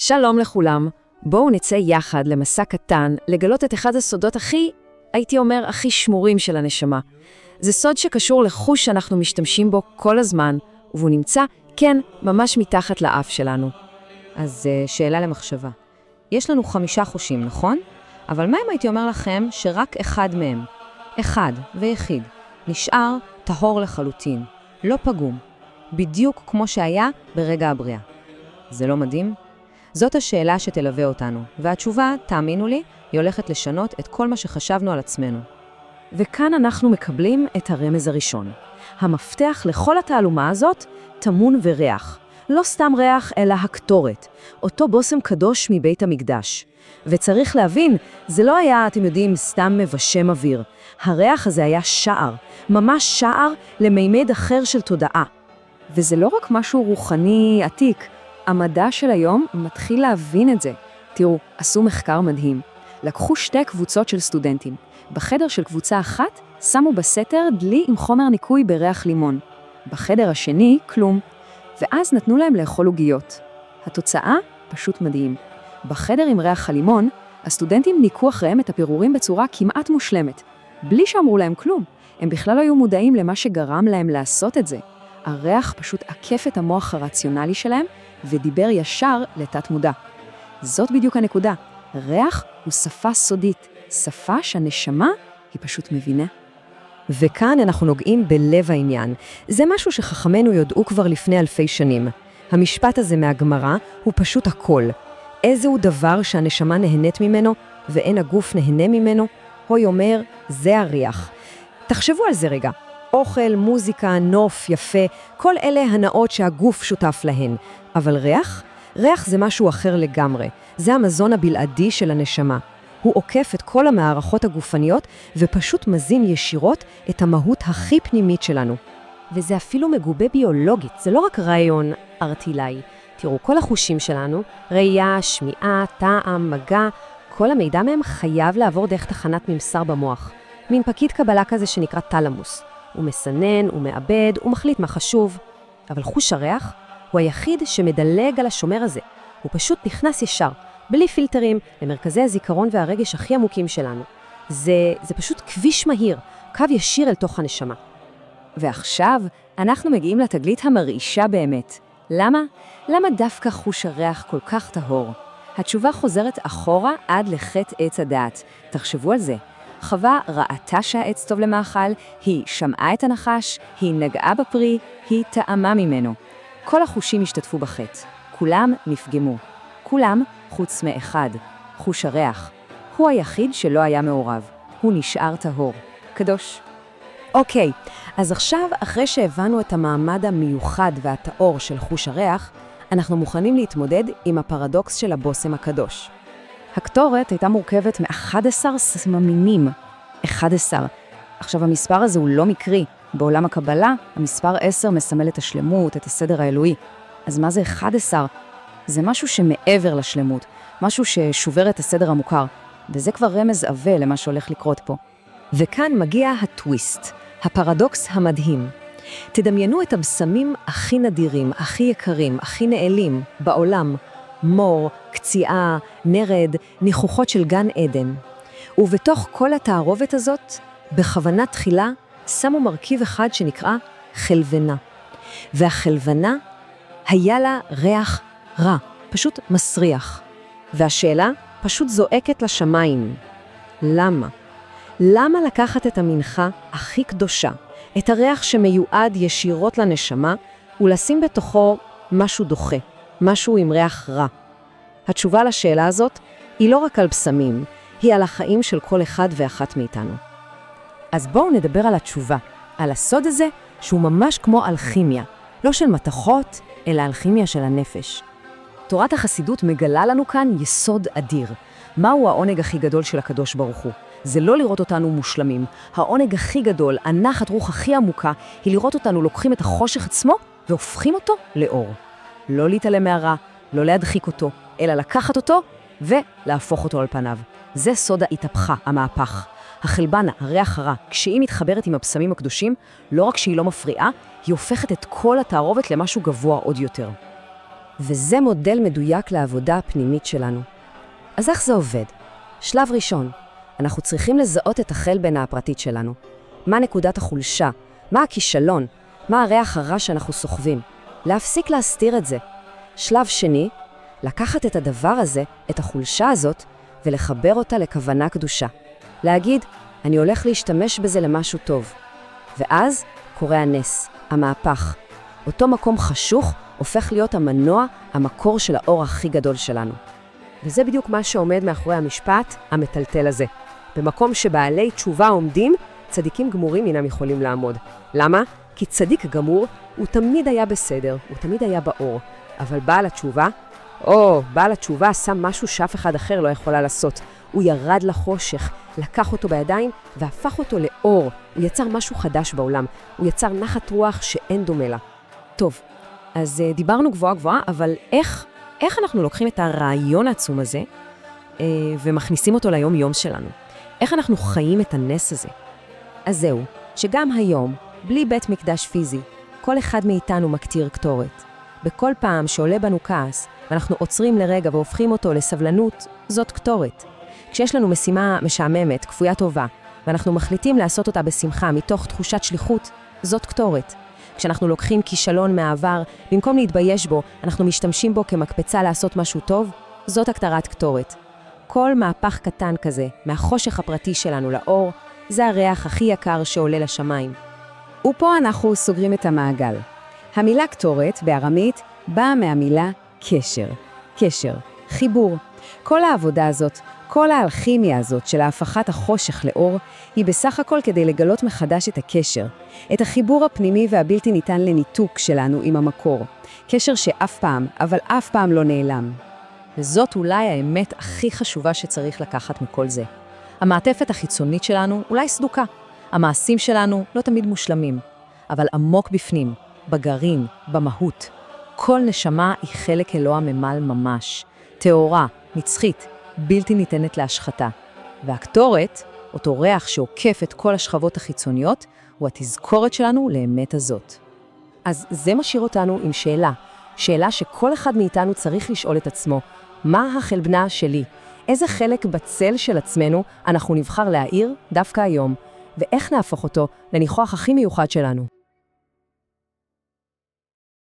שלום לכולם, בואו נצא יחד למסע קטן, לגלות את אחד הסודות הייתי אומר, הכי שמורים של הנשמה. זה סוד שקשור לחוש שאנחנו משתמשים בו כל הזמן, והוא נמצא, כן, ממש מתחת לאף שלנו. אז שאלה למחשבה. יש לנו 5 חושים, נכון? אבל מה אם הייתי אומר לכם שרק אחד מהם, אחד ויחיד, נשאר טהור לחלוטין, לא פגום, בדיוק כמו שהיה ברגע הבריאה. זה לא מדהים? זאת השאלה שתלווה אותנו, והתשובה, תאמינו לי, היא הולכת לשנות את כל מה שחשבנו על עצמנו. וכאן אנחנו מקבלים את הרמז הראשון. המפתח לכל התעלומה הזאת, טמון וריח. לא סתם ריח, אלא הקטורת. אותו בושם קדוש מבית המקדש. וצריך להבין, זה לא היה, אתם יודעים, סתם מבשם אוויר. הריח הזה היה שער, ממש שער למימד אחר של תודעה. וזה לא רק משהו רוחני עתיק, המדע של היום מתחיל להבין את זה. תראו, עשו מחקר מדהים. לקחו 2 קבוצות של סטודנטים. בחדר של קבוצה אחת שמו בסתר דלי עם חומר ניקוי בריח לימון. בחדר השני, כלום. ואז נתנו להם לאכול עוגיות. התוצאה פשוט מדהים. בחדר עם ריח הלימון, הסטודנטים ניקו אחריהם את הפירורים בצורה כמעט מושלמת. בלי שאמרו להם כלום. הם בכלל לא היו מודעים למה שגרם להם לעשות את זה. הריח פשוט עקף את המוח הרציונלי שלהם, ודיבר ישר לתת מודע. זאת בדיוק הנקודה. ריח הוא שפה סודית, שפה שהנשמה היא פשוט מבינה. וכאן אנחנו נוגעים בלב העניין. זה משהו שחכמינו יודעו כבר לפני אלפי שנים. המשפט הזה מהגמרא הוא פשוט הכל. איזהו דבר שהנשמה נהנית ממנו, ואין הגוף נהנה ממנו, הוי אומר, זה הריח. תחשבו על זה רגע. אוכל, מוזיקה, נוף, יפה, כל אלה הנאות שהגוף שותף להן. אבל ריח? ריח זה משהו אחר לגמרי. זה המזון הבלעדי של הנשמה. הוא עוקף את כל המערכות הגופניות ופשוט מזין ישירות את המהות הכי פנימית שלנו. וזה אפילו מגובה ביולוגית, זה לא רק רעיון ארטילאי. תראו, כל החושים שלנו, ראייה, שמיעה, טעם, מגע, כל המידע מהם חייב לעבור דרך תחנת ממסר במוח. מין פקיד קבלה כזה שנקרא תלמוס. הוא מסנן, הוא מאבד, הוא מחליט מה חשוב. אבל חוש הריח הוא היחיד שמדלג על השומר הזה. הוא פשוט נכנס ישר, בלי פילטרים, למרכזי הזיכרון והרגש הכי עמוקים שלנו. זה פשוט כביש מהיר, קו ישיר אל תוך הנשמה. ועכשיו אנחנו מגיעים לתגלית המרעישה באמת. למה? למה דווקא חוש הריח כל כך טהור? התשובה חוזרת אחורה עד לחטא עץ הדעת. תחשבו על זה. חווה ראתה שהעץ טוב למאכל, היא שמעה את הנחש, היא נגעה בפרי, היא טעמה ממנו. כל החושים השתתפו בחטא. כולם נפגמו. כולם חוץ מאחד, חוש הריח. הוא היחיד שלא היה מעורב. הוא נשאר טהור. קדוש. אוקיי, אז עכשיו, אחרי שהבנו את המעמד המיוחד והטהור של חוש הריח, אנחנו מוכנים להתמודד עם הפרדוקס של הבושם הקדוש. הקטורת הייתה מורכבת מ-11 סממינים. 11. עכשיו, המספר הזה הוא לא מקרי. בעולם הקבלה, המספר 10 מסמל את השלמות, את הסדר האלוהי. אז מה זה 11? זה משהו שמעבר לשלמות, משהו ששובר את הסדר המוכר, וזה כבר רמז עבה למה שהולך לקרות פה. וכאן מגיע הטוויסט, הפרדוקס המדהים. תדמיינו את הבשמים הכי נדירים, הכי יקרים, הכי נעלים בעולם, מור, קציעה, נרד, ניחוחות של גן עדן. ובתוך כל התערובת הזאת, בכוונה תחילה, שמו מרכיב אחד שנקרא חלבנה. והחלבנה היה לה ריח רע, פשוט מסריח. והשאלה פשוט זועקת לשמיים. למה? למה לקחת את המנחה הכי קדושה, את הריח שמיועד ישירות לנשמה, ולשים בתוכו משהו דוחה, משהו עם ריח רע? התשובה לשאלה הזאת היא לא רק על בשמים, היא על החיים של כל אחד ואחת מאיתנו. אז בואו נדבר על התשובה, על הסוד הזה שהוא ממש כמו אלכימיה, לא של מתכות, אלא אלכימיה של הנפש. תורת החסידות מגלה לנו כאן יסוד אדיר. מהו העונג הכי גדול של הקדוש ברוך הוא? זה לא לראות אותנו מושלמים. העונג הכי גדול, הנחת רוח הכי עמוקה, היא לראות אותנו לוקחים את החושך עצמו והופכים אותו לאור. לא להתעלם מהרע, לא להדחיק אותו, אלא לקחת אותו ולהפוך אותו על פניו. זה סוד ההתהפכה, המהפך. החלבנה, הריח הרע, כשהיא מתחברת עם הבשמים הקדושים, לא רק שהיא לא מפריעה, היא הופכת את כל התערובת למשהו גבוה עוד יותר. וזה מודל מדויק לעבודה הפנימית שלנו. אז איך זה עובד? שלב ראשון, אנחנו צריכים לזהות את החלבנה הפרטית שלנו. מה נקודת החולשה? מה הכישלון? מה הריח הרע שאנחנו סוחבים? להפסיק להסתיר את זה. שלב שני, לקחת את הדבר הזה, את החולשה הזאת, ולחבר אותה לכוונה קדושה. להגיד, אני הולך להשתמש בזה למשהו טוב. ואז קורה הנס, המהפך. אותו מקום חשוך הופך להיות המנוע, המקור של האור הכי גדול שלנו. וזה בדיוק מה שעומד מאחורי המשפט המטלטל הזה. במקום שבעלי תשובה עומדים, צדיקים גמורים אינם יכולים לעמוד. למה? כי צדיק גמור הוא תמיד היה בסדר, הוא תמיד היה באור. אבל בעל התשובה שם משהו שאף אחד אחר לא יכולה לעשות. הוא ירד לחושך, לקח אותו בידיים והפך אותו לאור. הוא יצר משהו חדש בעולם. הוא יצר נחת רוח שאין דומה לה. טוב, אז דיברנו גבוהה, אבל איך אנחנו לוקחים את הרעיון העצום הזה ומכניסים אותו ליום-יום שלנו? איך אנחנו חיים את הנס הזה? אז זהו, שגם היום, בלי בית מקדש פיזי, כל אחד מאיתנו מקטיר קטורת. בכל פעם שעולה בנו כעס, ואנחנו עוצרים לרגע והופכים אותו לסבלנות, זאת קטורת. כשיש לנו משימה משעממת, כפויה טובה, ואנחנו מחליטים לעשות אותה בשמחה מתוך תחושת שליחות, זאת קטורת. כשאנחנו לוקחים כישלון מהעבר, במקום להתבייש בו, אנחנו משתמשים בו כמקפצה לעשות משהו טוב, זאת הקטרת קטורת. כל מהפך קטן כזה, מהחושך הפרטי שלנו לאור, זה הריח הכי יקר שעולה לשמיים. ופה אנחנו סוגרים את המעגל. המילה קטורת בארמית באה מהמילה קשר. קשר, חיבור. כל העבודה הזאת, כל האלכימיה הזאת של ההפכת החושך לאור, היא בסך הכל כדי לגלות מחדש את הקשר, את החיבור הפנימי והבלתי ניתן לניתוק שלנו עם המקור. קשר שאף פעם, אבל אף פעם לא נעלם. וזאת אולי האמת הכי חשובה שצריך לקחת מכל זה. המעטפת החיצונית שלנו אולי סדוקה. המעשים שלנו לא תמיד מושלמים, אבל עמוק בפנים, בגרעין, במהות. כל נשמה היא חלק אלוה ממעל ממש, טהורה, נצחית, בלתי ניתנת להשחתה. והקטורת, אותו ריח שעוקף את כל השכבות החיצוניות, הוא התזכורת שלנו לאמת הזאת. אז זה משאיר אותנו עם שאלה שכל אחד מאיתנו צריך לשאול את עצמו, מה החלבנה שלי? איזה חלק בצל של עצמנו אנחנו נבחר להאיר דווקא היום, ואיך נהפוך אותו לניחוח הכי מיוחד שלנו?